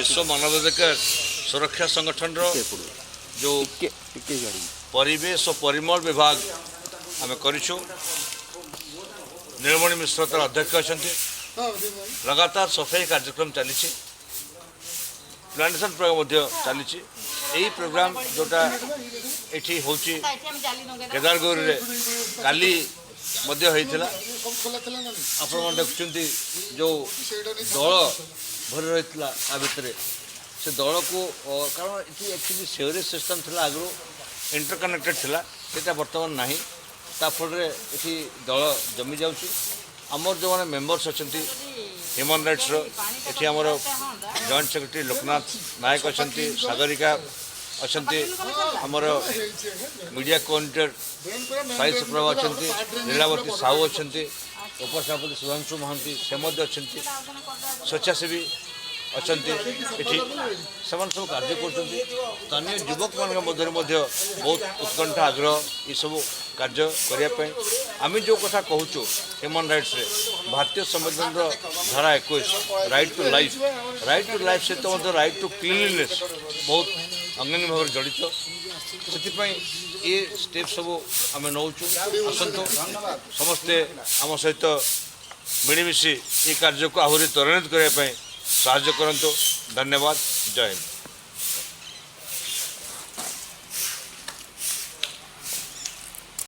विश्व मानवाधिकार सुरक्षा संगठन जो परिवेश और परिमल विभाग आम करूँ नीलमणि मिश्र तर अध्यक्ष अच्छा लगातार सफाई कार्यक्रम चली प्लांटेशन प्रोग्राम चली यही प्रोग्राम जोटा ये हूँ केदार गौरी रे काली होता आपण देखुं जो दल भर रही आ भितर से दल को कारण ये एक्चुअली सेवरेज सिस्टम थी आगु इंटरकनेक्टेड थी बर्तमान ना ताफल ये दल जमी जाऊँगी आमर जो मैंने मेम्बर्स अच्छा ह्यूमन राइट्स ये आमर जॉइंट सेक्रेटरी लोकनाथ नायक अच्छा सागरिका अच्छा आमर मीडिया कोऑर्डिनेटर साई सुप्रभा अच्छा लीलावती साहू अच्छा उपसभापति सुधांशु महांती से अच्छा स्वेच्छासेवी अच्छा ये सब कार्य कर स्थानीय युवक मान मध्य बहुत उत्कंठा आग्रह ये सब कार्य करने आम जो कथा कहूँ ह्यूमन राइट्स रे भारतीय संविधान धारा 21 राइट टू लाइफ सहित राइट टू क्लीनलीनेस बहुत अंगांगी भाव जड़ित से ये स्टेप सब आम नौ आसतु समस्ते आम सहित मिलमिशि ये कार्य को आहरी त्वरान्वित करने साहाय्य करंतु। धन्यवाद। जय हिंद।